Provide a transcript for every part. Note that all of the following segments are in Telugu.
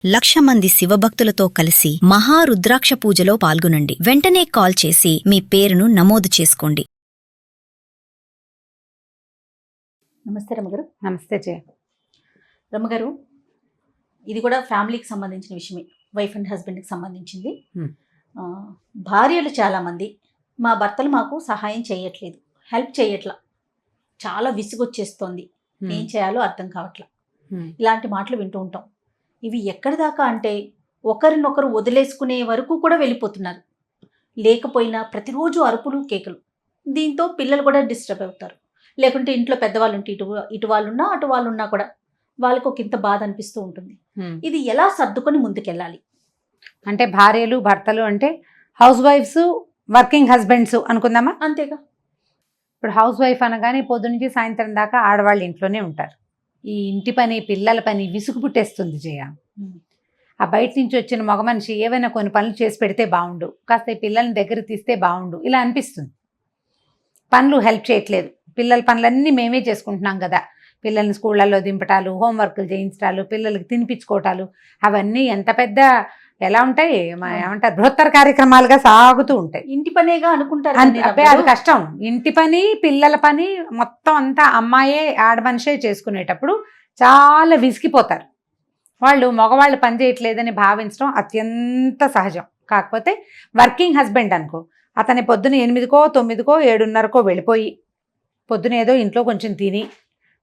1,00,000 మంది శివభక్తులతో కలిసి మహారుద్రాక్ష పూజలో పాల్గొనండి. వెంటనే కాల్ చేసి మీ పేరును నమోదు చేసుకోండి. నమస్తే రమ్మగారు. నమస్తే జయ. రమ్మగారు, ఇది కూడా ఫ్యామిలీకి సంబంధించిన విషయమే, వైఫ్ అండ్ హస్బెండ్కి సంబంధించింది. భార్యలు చాలామంది మా భర్తలు మాకు సహాయం చేయట్లేదు, హెల్ప్ చేయట్లా, చాలా విసుగొచ్చేస్తోంది, ఏం చేయాలో అర్థం కావట్లా, ఇలాంటి మాటలు వింటూ ఉంటాం. ఇవి ఎక్కడి దాకా అంటే ఒకరినొకరు వదిలేసుకునే వరకు కూడా వెళ్ళిపోతున్నారు. లేకపోయినా ప్రతిరోజు అరుపులు కేకలు, దీంతో పిల్లలు కూడా డిస్టర్బ్ అవుతారు. లేకుంటే ఇంట్లో పెద్దవాళ్ళు ఉంటే ఇటు వాళ్ళున్నా అటు వాళ్ళున్నా కూడా వాళ్ళకు ఒక ఇంత బాధ అనిపిస్తూ ఉంటుంది. ఇది ఎలా సర్దుకొని ముందుకెళ్ళాలి? అంటే భార్యలు భర్తలు అంటే హౌస్ వైఫ్స్, వర్కింగ్ హస్బెండ్స్ అనుకుందామా? అంతేగా. ఇప్పుడు హౌస్ వైఫ్ అనగానే పొద్దు నుంచి సాయంత్రం దాకా ఆడవాళ్ళు ఇంట్లోనే ఉంటారు. ఈ ఇంటి పని, పిల్లల పని విసుగు పుట్టేస్తుంది జయ. ఆ బయట నుంచి వచ్చిన మగ మనిషి ఏవైనా కొన్ని పనులు చేసి పెడితే బాగుండు, కాస్త ఈ పిల్లల్ని దగ్గర తీస్తే బాగుండు, ఇలా అనిపిస్తుంది. పనులు హెల్ప్ చేయట్లేదు, పిల్లల పనులన్నీ మేమే చేసుకుంటున్నాం కదా. పిల్లల్ని స్కూళ్ళల్లో దింపటాలు, హోంవర్క్లు చేయించటాలు, పిల్లలకి తినిపించుకోవటాలు, అవన్నీ ఎంత పెద్ద ఎలా ఉంటాయి, ఏమంటారు, బృహత్తర కార్యక్రమాలుగా సాగుతూ ఉంటాయి. ఇంటి పనేగా అనుకుంటారు. అది కష్టం. ఇంటి పని, పిల్లల పని మొత్తం అంతా అమ్మాయే, ఆడమనిషే చేసుకునేటప్పుడు చాలా విసిగిపోతారు వాళ్ళు. మగవాళ్ళు పని చేయట్లేదని భావించడం అత్యంత సహజం. కాకపోతే వర్కింగ్ హస్బెండ్ అనుకో, అతని పొద్దున 8కో 9కో 7:30కో వెళ్ళిపోయి పొద్దున ఏదో ఇంట్లో కొంచెం తిని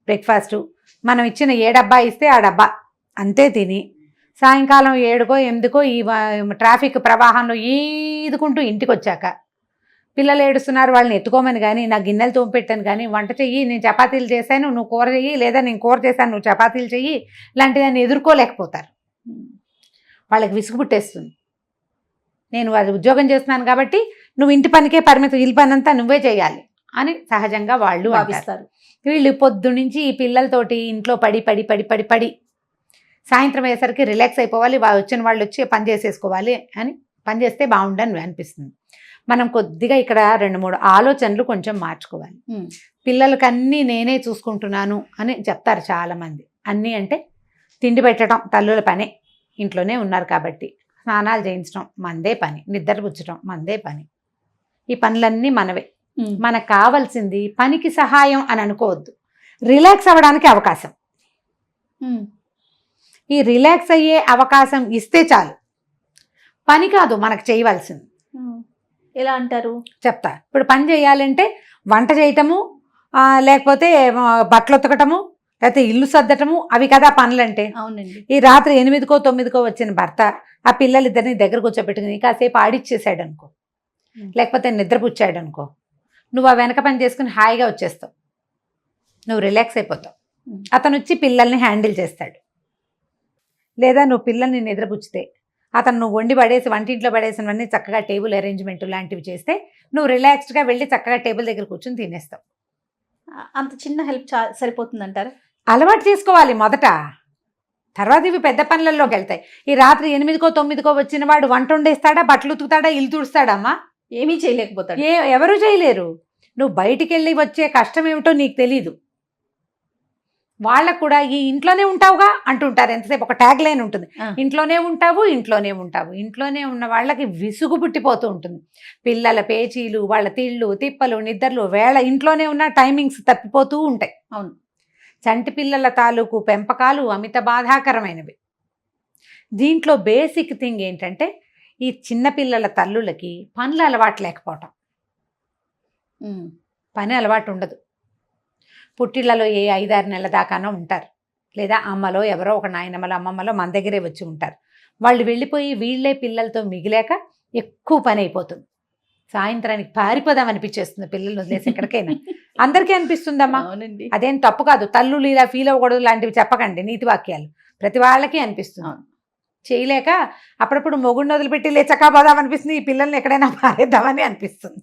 బ్రేక్ఫాస్టు, మనం ఇచ్చిన ఏ డబ్బా ఇస్తే ఆ డబ్బా అంతే తిని, సాయంకాలం 7కో 8కో ఈ ట్రాఫిక్ ప్రవాహంలో ఈదుకుంటూ ఇంటికి వచ్చాక పిల్లలు ఏడుస్తున్నారు వాళ్ళని ఎత్తుకోమని కానీ, నా గిన్నెలు తోమిపెట్టాను కానీ, వంట చెయ్యి, నేను చపాతీలు చేశాను నువ్వు కూర చెయ్యి, లేదా నేను కూర చేశాను నువ్వు చపాతీలు చెయ్యి, ఇలాంటిదాన్ని ఎదుర్కోలేకపోతారు. వాళ్ళకి విసుగు పుట్టేస్తుంది. నేను అది ఉద్యోగం చేస్తున్నాను కాబట్టి నువ్వు ఇంటి పనికే పరిమితం, ఇల్లు పని అంతా నువ్వే చేయాలి అని సహజంగా వాళ్ళు భావిస్తారు. వీళ్ళు పొద్దు నుంచి ఈ పిల్లలతోటి ఇంట్లో పడి పడి పడి పడి పడి సాయంత్రం అయ్యేసరికి రిలాక్స్ అయిపోవాలి, వచ్చిన వాళ్ళు వచ్చి పని చేసేసుకోవాలి అని పని చేస్తే బాగుండని అనిపిస్తుంది. మనం కొద్దిగా ఇక్కడ 2-3 ఆలోచనలు కొంచెం మార్చుకోవాలి. పిల్లలకి అన్నీ నేనే చూసుకుంటున్నాను అని చెప్తారు చాలామంది. అన్నీ అంటే తిండి పెట్టడం తల్లుల పనే, ఇంట్లోనే ఉన్నారు కాబట్టి. స్నానాలు చేయించడం మందే పని, నిద్ర పుచ్చడం మందే పని. ఈ పనులన్నీ మనవే. మనకు కావాల్సింది పనికి సహాయం అని అనుకోవద్దు, రిలాక్స్ అవ్వడానికి అవకాశం. ఈ రిలాక్స్ అయ్యే అవకాశం ఇస్తే చాలు, పని కాదు మనకు చేయవలసింది. ఎలా అంటారు చెప్తా. ఇప్పుడు పని చేయాలంటే వంట చేయటము, లేకపోతే బట్టలు ఉతకటము, లేకపోతే ఇల్లు సర్దటము, అవి కదా పనులంటే. అవునండి. ఈ రాత్రి 8కో 9కో వచ్చిన భర్త ఆ పిల్లలిద్దరిని దగ్గర కూర్చోబెట్టుకుని కాసేపు ఆడిచ్చేసాడు అనుకో, లేకపోతే నిద్రపుచ్చాడు అనుకో, నువ్వు ఆ వెనక పని చేసుకుని హాయిగా వచ్చేస్తావు, నువ్వు రిలాక్స్ అయిపోతావు. అతను వచ్చి పిల్లల్ని హ్యాండిల్ చేస్తాడు. లేదా నువ్వు పిల్లల్ని నిద్రపుచ్చితే అతను నువ్వు వండి పడేసి వంటింట్లో పడేసినవన్నీ చక్కగా టేబుల్ అరేంజ్మెంట్ లాంటివి చేస్తే నువ్వు రిలాక్స్డ్గా వెళ్ళి చక్కగా టేబుల్ దగ్గర కూర్చొని తినేస్తావు. అంత చిన్న హెల్ప్ సరిపోతుందంటారా? అలవాటు చేసుకోవాలి మొదట, తర్వాత ఇవి పెద్ద పనులలోకి వెళ్తాయి. ఈ రాత్రి 8కో 9కో వచ్చిన వాడు వంట వండేస్తాడా, బట్టలు ఉతుకుతాడా, ఇల్లు తుడుస్తాడమ్మా? ఏమీ చేయలేకపోతాడు. ఎవరు చేయలేరు. నువ్వు బయటికి వెళ్ళి వచ్చే కష్టం ఏమిటో నీకు తెలీదు. వాళ్ళకు కూడా ఈ ఇంట్లోనే ఉంటావుగా అంటుంటారు ఎంతసేపు. ఒక ట్యాగ్ లైన్ ఉంటుంది, ఇంట్లోనే ఉంటావు ఇంట్లోనే ఉంటావు. ఇంట్లోనే ఉన్న వాళ్ళకి విసుగు పుట్టిపోతూ ఉంటుంది. పిల్లల పేచీలు, వాళ్ళ తిళ్ళు తిప్పలు నిద్రలు వేళ ఇంట్లోనే ఉన్న టైమింగ్స్ తప్పిపోతూ ఉంటాయి. అవును. చంటి పిల్లల తాలూకు పెంపకాలు అమిత బాధాకరమైనవి. దీంట్లో బేసిక్ థింగ్ ఏంటంటే ఈ చిన్నపిల్లల తల్లులకి పనుల అలవాటు లేకపోవటం. పని అలవాటు ఉండదు. పుట్టిళ్లలో ఏ 5-6 నెలల దాకానో ఉంటారు, లేదా అమ్మలో ఎవరో ఒక నాయనమ్మలో అమ్మమ్మలో మన దగ్గరే వచ్చి ఉంటారు. వాళ్ళు వెళ్ళిపోయి వీళ్ళే పిల్లలతో మిగిలాక ఎక్కువ పని అయిపోతుంది. సాయంత్రానికి పారిపోదాం అనిపించేస్తుంది పిల్లలు వదిలేసి ఎక్కడికైనా. అందరికీ అనిపిస్తుందమ్మా, అదేం తప్పు కాదు. తల్లులు ఇలా ఫీల్ అవ్వకూడదు లాంటివి చెప్పకండి, నీతి వాక్యాలు ప్రతి వాళ్ళకి అనిపిస్తుంది. చేయలేక అప్పుడప్పుడు మొగుడిని వదిలిపెట్టి లేచక్కా పోదాం అనిపిస్తుంది, ఈ పిల్లల్ని ఎక్కడైనా పారేద్దామని అనిపిస్తుంది.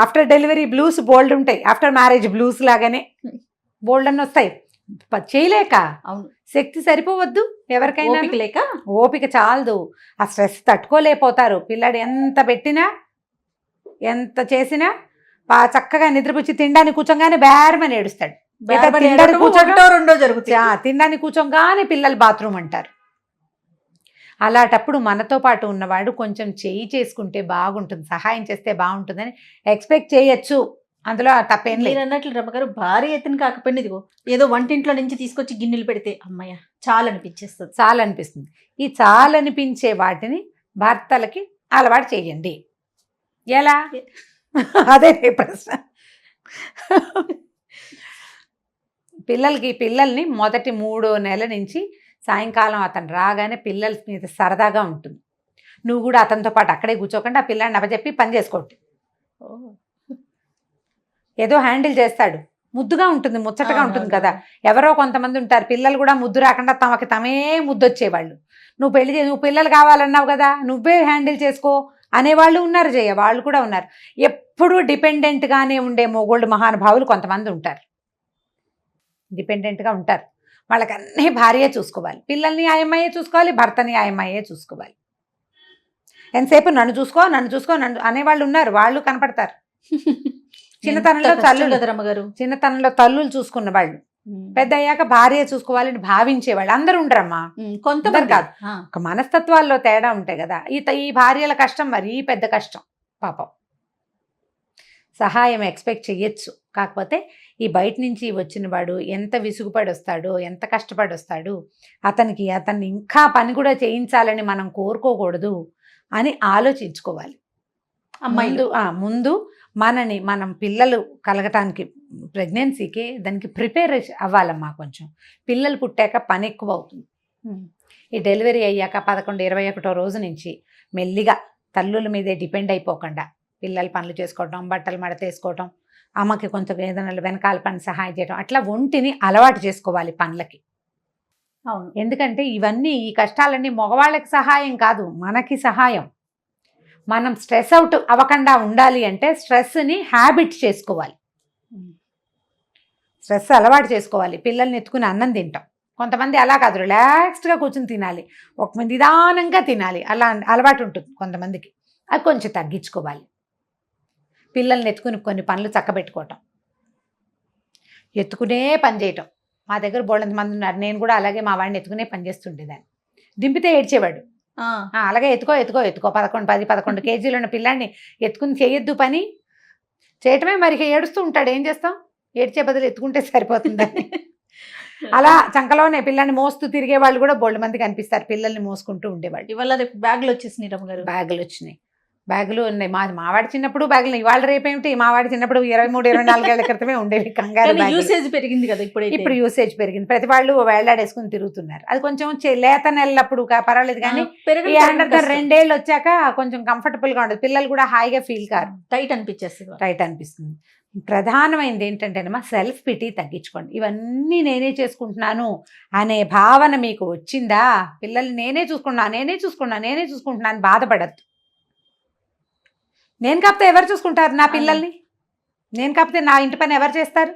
ఆఫ్టర్ డెలివరీ బ్లూస్ బోల్డ్ ఉంటాయి, ఆఫ్టర్ మ్యారేజ్ బ్లూస్ లాగానే బోల్డ్ అని వస్తాయి. చేయలేక, అవును, శక్తి సరిపోవద్దు ఎవరికైనా, లేక ఓపిక చాలదు, ఆ స్ట్రెస్ తట్టుకోలేకపోతారు. పిల్లాడు ఎంత పెట్టినా ఎంత చేసినా చక్కగా నిద్రపుచ్చి తినడానికి కూర్చోగానే బేరమని ఏడుస్తాడు. తినడానికి కూర్చోగానే పిల్లలు బాత్రూమ్ అంటారు. అలాంటప్పుడు మనతో పాటు ఉన్నవాడు కొంచెం చేయి చేసుకుంటే బాగుంటుంది, సహాయం చేస్తే బాగుంటుందని ఎక్స్పెక్ట్ చేయొచ్చు. అందులో తప్పేం మీరు లేదు. అన్నట్లు రమ్మగారు భారీ ఎత్తున కాకపోయినా ఇదిగో ఏదో వంటింట్లో నుంచి తీసుకొచ్చి గిన్నెలు పెడితే అమ్మయ్య చాలా అనిపించేస్తుంది. చాలనిపిస్తుంది. ఈ చాలనిపించే వాటిని భర్తలకి అలవాటు చేయండి. ఎలా? అదే ప్రశ్న. పిల్లల్ని మొదటి 3వ నెల నుంచి సాయంకాలం అతను రాగానే పిల్లల మీద సరదాగా ఉంటుంది. నువ్వు కూడా అతనితో పాటు అక్కడే కూర్చోకుండా ఆ పిల్లాడిని అప్పచెప్పి పని చేసుకోండి. ఏదో హ్యాండిల్ చేస్తాడు, ముద్దుగా ఉంటుంది, ముచ్చటగా ఉంటుంది కదా. ఎవరో కొంతమంది ఉంటారు పిల్లలు కూడా ముద్దు రాకుండా తమకి తమే ముద్దొచ్చేవాళ్ళు. నువ్వు పిల్లలు కావాలన్నావు కదా, నువ్వే హ్యాండిల్ చేసుకో అనేవాళ్ళు ఉన్నారు జయ, వాళ్ళు కూడా ఉన్నారు. ఎప్పుడూ డిపెండెంట్గానే ఉండే మొగోళ్ళు మహానుభావులు కొంతమంది ఉంటారు, డిపెండెంట్గా ఉంటారు. వాళ్ళకి అన్నీ భార్య చూసుకోవాలి, పిల్లల్ని ఆయమ్మాయే చూసుకోవాలి, భర్తని ఆయమ్మాయే చూసుకోవాలి. ఎంతసేపు నన్ను చూసుకో అనేవాళ్ళు ఉన్నారు, వాళ్ళు కనపడతారు. చిన్నతనంలో తల్లులు చూసుకున్న వాళ్ళు పెద్ద అయ్యాక భార్య చూసుకోవాలని భావించేవాళ్ళు అందరూ ఉండరమ్మా, కొంతమంది కాదు. ఒక మనస్తత్వాల్లో తేడా ఉంటాయి కదా. ఈ భార్యల కష్టం మరీ పెద్ద కష్టం పాపం. సహాయం ఎక్స్పెక్ట్ చెయ్యొచ్చు, కాకపోతే ఈ బయట నుంచి వచ్చిన వాడు ఎంత విసుగుపడి వస్తాడో, ఎంత కష్టపడి వస్తాడు, అతన్ని ఇంకా పని కూడా చేయించాలని మనం కోరుకోకూడదు అని ఆలోచించుకోవాలి. ముందు మనం పిల్లలు కలగటానికి ప్రెగ్నెన్సీకి దానికి ప్రిపేర్ అవ్వాలమ్మా. కొంచెం పిల్లలు పుట్టాక పని ఎక్కువ అవుతుంది. ఈ డెలివరీ అయ్యాక 11-21 రోజు నుంచి మెల్లిగా తల్లుల మీదే డిపెండ్ అయిపోకుండా పిల్లలు పనులు చేసుకోవటం, బట్టలు మడతేసుకోవటం, అమ్మకి కొంచెం ఏదైనా వెనకాల పని సహాయం చేయడం, అట్లా ఒంటిని అలవాటు చేసుకోవాలి పనులకి. అవును, ఎందుకంటే ఈ కష్టాలన్నీ మగవాళ్ళకి సహాయం కాదు, మనకి సహాయం. మనం స్ట్రెస్ అవుట్ అవ్వకుండా ఉండాలి అంటే స్ట్రెస్ని హ్యాబిట్ చేసుకోవాలి, స్ట్రెస్ అలవాటు చేసుకోవాలి. పిల్లల్ని ఎత్తుకుని అన్నం తింటాం, కొంతమంది అలా కాదు, రిలాక్స్డ్గా కూర్చొని తినాలి, ఒక నిదానంగా తినాలి, అలా అలవాటు ఉంటుంది కొంతమందికి. అది కొంచెం తగ్గించుకోవాలి. పిల్లల్ని ఎత్తుకుని కొన్ని పనులు చక్కబెట్టుకోవటం, ఎత్తుకునే పని చేయటం. మా దగ్గర బోళ్ళంత మంది ఉన్నారు, నేను కూడా అలాగే మా వాడిని ఎత్తుకునే పని చేస్తుండేదాన్ని. దింపితే ఏడ్చేవాడు, అలాగే ఎత్తుకో 10-11 కేజీలు ఉన్న పిల్లాన్ని ఎత్తుకుని చేయొద్దు పని, చేయటమే మరి ఏడుస్తూ ఉంటాడు, ఏం చేస్తాం, ఏడ్చే బదులు ఎత్తుకుంటే సరిపోతుందని. అలా చంకలోనే పిల్లల్ని మోస్తూ తిరిగే వాళ్ళు కూడా బోళ్ళ మంది కనిపిస్తారు, పిల్లల్ని మోసుకుంటూ ఉండేవాళ్ళు. ఇవాళ రేపు బ్యాగులు వచ్చేసినాయి రమ్మగారు, బ్యాగులు వచ్చినాయి, బ్యాగులు ఉన్నాయి. మావాడి చిన్నప్పుడు బ్యాగులు, ఇవాళ రేపేమిటి, మావాడి చిన్నప్పుడు 23-24 ఏళ్ల క్రితమే ఉండేవి కంగారు. యూసేజ్ పెరిగింది కదా ఇప్పుడు యూసేజ్ పెరిగింది, ప్రతి వాళ్ళు వేళ్లాడేసుకుని తిరుగుతున్నారు. అది కొంచెం లేత నెలప్పుడు పర్వాలేదు, కానీ 2 ఏళ్ళు వచ్చాక కొంచెం కంఫర్టబుల్ గా ఉండదు, పిల్లలు కూడా హాయిగా ఫీల్ కారు, టైట్ అనిపిస్తుంది. ప్రధానమైనది ఏంటంటేనమ్మా సెల్ఫ్ పిటీ తగ్గించుకోండి. ఇవన్నీ నేనే చేసుకుంటున్నాను అనే భావన మీకు వచ్చిందా, పిల్లల్ని నేనే చూసుకుంటున్నాను బాధపడద్దు. నేను కాకపోతే ఎవరు చూసుకుంటారు నా పిల్లల్ని, నేను కాకపోతే నా ఇంటి పని ఎవరు చేస్తారు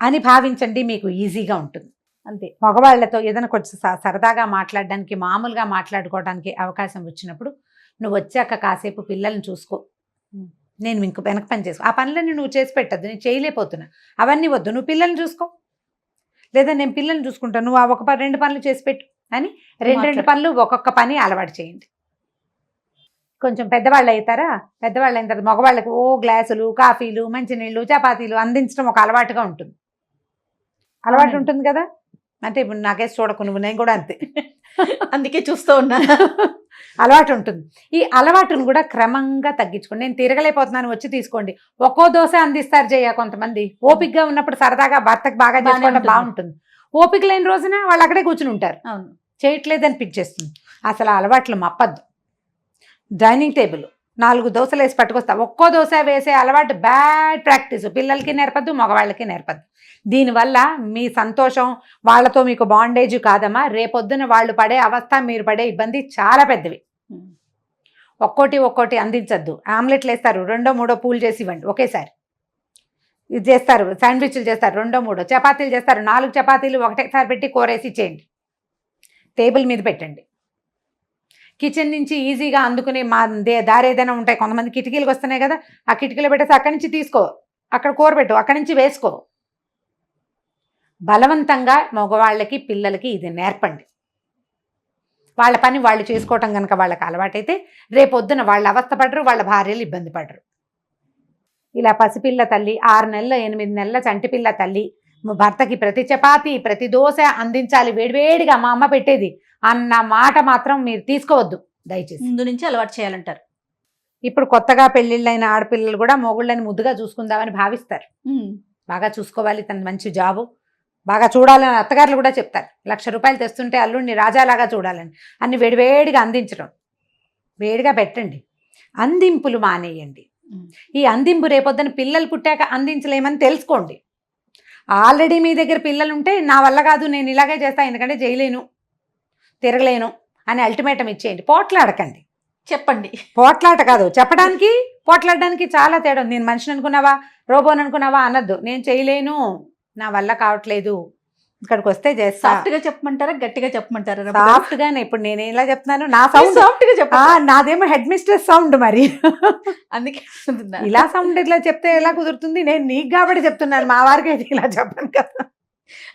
అని భావించండి, మీకు ఈజీగా ఉంటుంది. అంతే. మగవాళ్లతో ఏదైనా కొంచెం సరదాగా మాట్లాడడానికి, మామూలుగా మాట్లాడుకోవడానికి అవకాశం వచ్చినప్పుడు నువ్వు వచ్చాక కాసేపు పిల్లల్ని చూసుకో, నేను ఇంకో వెనక పని చేసుకో, ఆ పనులన్నీ నువ్వు చేసి పెట్టద్దు, నేను చేయలేకపోతున్నా, అవన్నీ వద్దు, నువ్వు పిల్లల్ని చూసుకో, లేదా నేను పిల్లల్ని చూసుకుంటాను, నువ్వు ఆ 2 పనులు చేసి పెట్టు అని 2 పనులు ఒక్కొక్క పని అలవాటు చేయండి. కొంచెం పెద్దవాళ్ళు అవుతారా, పెద్దవాళ్ళు అయిన తర్వాత మగవాళ్ళకి గ్లాసులు, కాఫీలు, మంచినీళ్ళు, చపాతీలు అందించడం ఒక అలవాటుగా ఉంటుంది. అలవాటు ఉంటుంది కదా, అంటే ఇప్పుడు నాకేసి చూడకు నువ్వు, నేను కూడా అంతే, అందుకే చూస్తూ ఉన్నా. అలవాటు ఉంటుంది. ఈ అలవాటును కూడా క్రమంగా తగ్గించుకోండి. నేను తిరగలేకపోతున్నాను, వచ్చి తీసుకోండి. ఒక్కో దోశ అందిస్తారు జయ కొంతమంది. ఓపికగా ఉన్నప్పుడు సరదాగా భర్తకు బాగా చేసుకోవడం బాగుంటుంది, ఓపిక లేని రోజున వాళ్ళు అక్కడే కూర్చుని ఉంటారు, చేయట్లేదు అనిపించేస్తుంది. అసలు ఆ అలవాట్లు మప్పద్దు. డైనింగ్ టేబుల్ 4 దోశలు వేసి పట్టుకొస్తా, ఒక్కో దోశ వేసే అలవాటు బ్యాడ్ ప్రాక్టీస్, పిల్లలకి నేర్పద్దు, మగవాళ్ళకి నేర్పద్దు. దీనివల్ల మీ సంతోషం, వాళ్ళతో మీకు బాండేజ్ కాదమ్మా, రేపొద్దున వాళ్ళు పడే అవస్థ, మీరు పడే ఇబ్బంది చాలా పెద్దవి. ఒక్కోటి అందించద్దు. ఆమ్లెట్లు వేస్తారు, 2-3 పూలు చేసి ఇవ్వండి ఒకేసారి. ఇది చేస్తారు, శాండ్విచ్లు చేస్తారు, 2-3 చపాతీలు చేస్తారు, 4 చపాతీలు ఒకటేసారి పెట్టి కూరేసి ఇచ్చేయండి, టేబుల్ మీద పెట్టండి. కిచెన్ నుంచి ఈజీగా అందుకునే దారి ఏదైనా ఉంటాయి, కొంతమంది కిటికీలకు వస్తున్నాయి కదా, ఆ కిటికీలో పెట్టేసి అక్కడి నుంచి తీసుకో, అక్కడ కూర పెట్టు, అక్కడి నుంచి వేసుకో. బలవంతంగా మగవాళ్ళకి పిల్లలకి ఇది నేర్పండి. వాళ్ళ పని వాళ్ళు చేసుకోవటం కనుక వాళ్ళకి అలవాటైతే రేపొద్దున వాళ్ళ అవస్థ పడరు, వాళ్ళ భార్యలు ఇబ్బంది పడరు. ఇలా పసిపిల్ల తల్లి, 6 నెలల 8 నెలల చంటిపిల్ల తల్లి భర్తకి ప్రతి చపాతి ప్రతి దోశ అందించాలి వేడివేడిగా మా అమ్మ పెట్టేది అన్న మాట మాత్రం మీరు తీసుకోవద్దు దయచేసి. ముందు నుంచి అలవాటు చేయాలంటారు. ఇప్పుడు కొత్తగా పెళ్ళిళ్ళైన ఆడపిల్లలు కూడా మొగుళ్ళని ముద్దుగా చూసుకుందామని భావిస్తారు. బాగా చూసుకోవాలి, తన మంచి జాబు బాగా చూడాలని అత్తగారులు కూడా చెప్తారు. 1,00,000 రూపాయలు తెస్తుంటే అల్లుడిని రాజాలాగా చూడాలని అన్ని వేడివేడిగా అందించడం. వేడిగా పెట్టండి, అందింపులు మానేయండి. ఈ అందింపు రేపొద్దున పిల్లలు పుట్టాక అందించలేమని తెలుసుకోండి. ఆల్రెడీ మీ దగ్గర పిల్లలు ఉంటే నా వల్ల కాదు, నేను ఇలాగే చేస్తాను, ఎందుకంటే చేయలేను, తిరగలేను అని అల్టిమేటం ఇచ్చేయండి. పోట్లాడకండి, చెప్పండి. పోట్లాట కాదు, చెప్పడానికి పోట్లాడడానికి చాలా తేడా ఉంది. నేను మనిషిని అనుకున్నావా, రోబోని అనుకున్నావా అనద్దు. నేను చేయలేను, నా వల్ల కావట్లేదు, ఇక్కడికి వస్తే చేస్తా. సాఫ్ట్ గా చెప్పమంటారా, గట్టిగా చెప్పమంటారా? సాఫ్ట్ గానే. ఇప్పుడు నేను ఎలా చెప్తున్నాను, నా సౌండ్ సాఫ్ట్ గా చెప్ప, నాదేమో హెడ్ మిస్ట్రెస్ సౌండ్. మరి అందుకే ఇలా సౌండ్ ఇట్లా చెప్తే ఎలా కుదురుతుంది? నేను నీకు కాబట్టి చెప్తున్నాను, మా వారికి అయితే ఇలా చెప్పను కదా.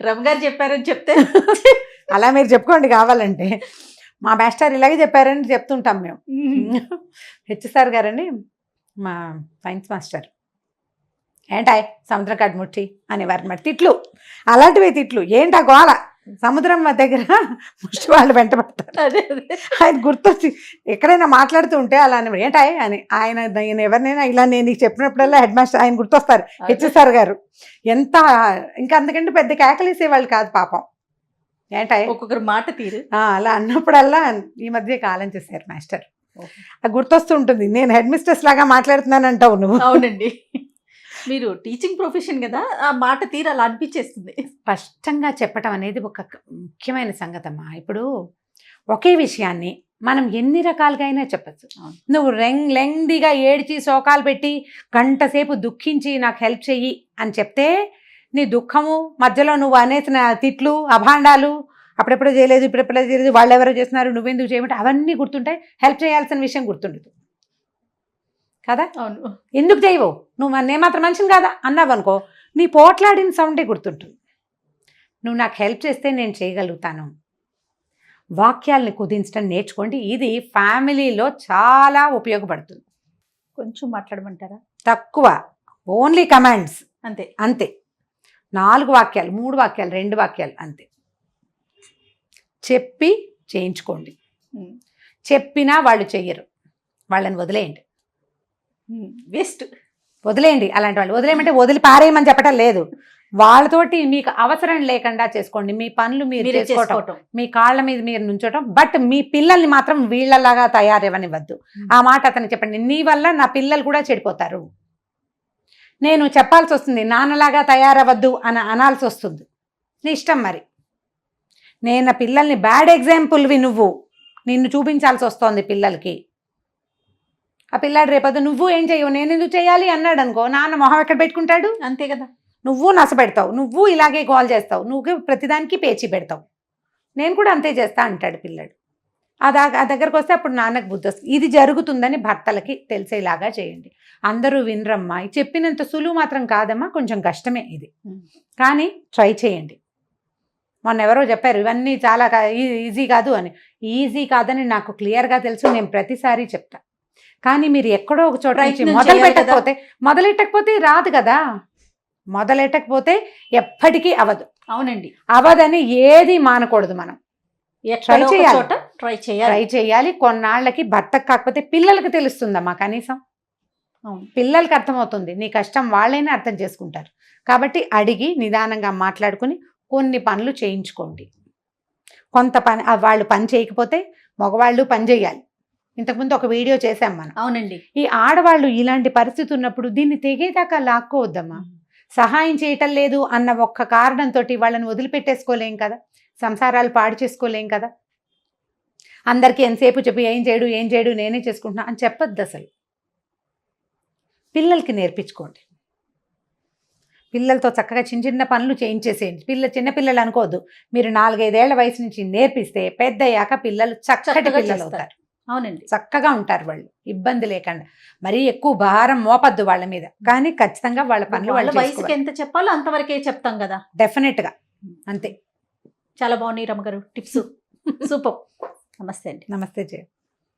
రమ్ గారు చెప్పారని చెప్తే అలా మీరు చెప్పుకోండి కావాలంటే. మా మాస్టర్ ఇలాగే చెప్పారని చెప్తుంటాం మేము. హెచ్సార్ గారండి మా సైన్స్ మాస్టర్, ఏంటాయ్ సముద్రం కట్టుముట్టి అనేవారు అన్నమాట. తిట్లు అలాంటివి తిట్లు. ఏంటా గోల, సముద్రం దగ్గర ముష్టి వాళ్ళు వెంటబడతారు. ఆయన గుర్తొచ్చి ఎక్కడైనా మాట్లాడుతూ ఉంటే అలా అని ఏంటాయ్ అని ఆయన ఎవరినైనా ఇలా నేను నీకు చెప్పినప్పుడల్లా హెడ్ మాస్టర్ ఆయన గుర్తొస్తారు. హెచ్సార్ గారు ఎంత ఇంకా అంతకంటే పెద్ద కేకలేసేవాళ్ళు కాదు పాపం. ఏంటాయ్ ఒక్కొక్కరు మాట తీరు అలా అన్నప్పుడల్లా ఈ మధ్య కాలం చేశారు మాస్టర్. అది గుర్తొస్తూ ఉంటుంది. నేను హెడ్ మిస్ట్రెస్ లాగా మాట్లాడుతున్నాను అంటావు నువ్వు. అవునండి, మీరు టీచింగ్ ప్రొఫెషన్ కదా, ఆ మాట తీరు అలా అనిపించేస్తుంది. స్పష్టంగా చెప్పటం అనేది ఒక ముఖ్యమైన సంగతమ్మా. ఇప్పుడు ఒకే విషయాన్ని మనం ఎన్ని రకాలుగా అయినా చెప్పచ్చు. నువ్వు లెంగ్దీగా ఏడ్చి శోకాలు పెట్టి గంట సేపు దుఃఖించి నాకు హెల్ప్ చెయ్యి అని చెప్తే నీ దుఃఖము మధ్యలో నువ్వు అనేసిన తిట్లు అభాండాలు, అప్పుడెప్పుడో చేయలేదు ఇప్పుడెప్పుడో చేయలేదు, వాళ్ళు ఎవరో చేస్తున్నారు నువ్వెందుకు చేయమంటే అవన్నీ గుర్తుంటాయి. హెల్ప్ చేయాల్సిన విషయం గుర్తుండదు కదా. అవును, ఎందుకు చేయవు నువ్వు నేను మాత్రం మనిషిని కాదా అన్నావు అనుకో, నీ పోట్లాడిన సౌండే గుర్తుంటుంది. నువ్వు నాకు హెల్ప్ చేస్తే నేను చేయగలుగుతాను. వాక్యాలని కుదించడం నేర్చుకోండి. ఇది ఫ్యామిలీలో చాలా ఉపయోగపడుతుంది. కొంచెం మాట్లాడమంటారా? తక్కువ, ఓన్లీ కమాండ్స్ అంతే అంతే. 4 వాక్యాలు 3 వాక్యాలు 2 వాక్యాలు అంతే చెప్పి చేయించుకోండి. చెప్పినా వాళ్ళు చెయ్యరు, వాళ్ళని వదిలేయండి. వేస్ట్, వదిలేయండి. అలాంటి వాళ్ళు వదిలేయమంటే వదిలి పారేయమని చెప్పటం లేదు. వాళ్ళతోటి మీకు అవసరం లేకుండా చేసుకోండి. మీ పనులు మీరు చేసుకోవటం, మీ కాళ్ళ మీద మీరు నుంచోటం. బట్ మీ పిల్లల్ని మాత్రం వీళ్ళలాగా తయారవనివ్వద్దు. ఆ మాట అతనికి చెప్పండి. నీ వల్ల నా పిల్లలు కూడా చెడిపోతారు. నేను చెప్పాల్సి వస్తుంది, నాన్నలాగా తయారవద్దు అని అనాల్సి వస్తుంది. నీ ఇష్టం. మరి నేను నా పిల్లల్ని బ్యాడ్ ఎగ్జాంపుల్వి నువ్వు నిన్ను చూపించాల్సి వస్తోంది పిల్లలకి. ఆ పిల్లాడు రేపొద్దు నువ్వు ఏం చెయ్యవు నేను ఎందుకు చేయాలి అన్నాడు అనుకో, నాన్న మొహం ఎక్కడ పెట్టుకుంటాడు? అంతే కదా. నువ్వు నసపెడతావు, నువ్వు ఇలాగే గోల్ చేస్తావు, నువ్వు ప్రతిదానికి పేచి పెడతావు, నేను కూడా అంతే చేస్తా అంటాడు పిల్లాడు. ఆ దగ్గరకు వస్తే అప్పుడు నాన్నకు బుద్ధి వస్తుంది. ఇది జరుగుతుందని భర్తలకి తెలిసేలాగా చేయండి. అందరూ వినరమ్మా, చెప్పినంత సులువు మాత్రం కాదమ్మా, కొంచెం కష్టమే ఇది, కానీ ట్రై చేయండి. మొన్న ఎవరో చెప్పారు ఇవన్నీ చాలా ఈజీ కాదు అని. ఈజీ కాదని నాకు క్లియర్గా తెలుసు, నేను ప్రతిసారి చెప్తా. కానీ మీరు ఎక్కడో ఒక చోట మొదలెట్టకపోతే రాదు కదా. మొదలెట్టకపోతే ఎప్పటికీ అవదు. అవునండి, అవదని ఏది మానకూడదు. మనం ట్రై చేయాలి. కొన్నాళ్ళకి భర్తకు కాకపోతే పిల్లలకి తెలుస్తుందమ్మా. కనీసం పిల్లలకి అర్థమవుతుంది. నీ కష్టం వాళ్ళైనా అర్థం చేసుకుంటారు. కాబట్టి అడిగి నిదానంగా మాట్లాడుకుని కొన్ని పనులు చేయించుకోండి. కొంత పని వాళ్ళు పని చేయకపోతే మగవాళ్ళు పని చేయాలి. ఇంతకుముందు ఒక వీడియో చేసాం మనం. అవునండి. ఈ ఆడవాళ్ళు ఇలాంటి పరిస్థితి ఉన్నప్పుడు దీన్ని తెగేదాకా లాక్కోవద్దమ్మా. సహాయం చేయటం లేదు అన్న ఒక్క కారణంతో వాళ్ళని వదిలిపెట్టేసుకోలేం కదా, సంసారాలు పాడు చేసుకోలేం కదా. అందరికీ ఎంతసేపు చెప్పి ఏం చేయడు నేనే చేసుకుంటున్నా అని చెప్పొద్దు. అసలు పిల్లలకి నేర్పించుకోండి. పిల్లలతో చక్కగా చిన్న చిన్న పనులు చేయించేసేయండి. చిన్నపిల్లలు అనుకోవద్దు. మీరు 4-5 ఏళ్ల వయసు నుంచి నేర్పిస్తే పెద్దయ్యాక పిల్లలు చక్కటి పిల్లలు అవుతారు. అవునండి, చక్కగా ఉంటారు వాళ్ళు, ఇబ్బంది లేకుండా. మరీ ఎక్కువ భారం మోపద్దు వాళ్ళ మీద, కానీ ఖచ్చితంగా వాళ్ళ పనులు వాళ్ళ వయసుకి ఎంత చెప్పాలో అంతవరకే చెప్తాం కదా. డెఫినెట్గా అంతే. చాలా బాగున్నాయి రమ్మగారు టిప్స్. సూపర్. నమస్తే అండి. నమస్తే జయ.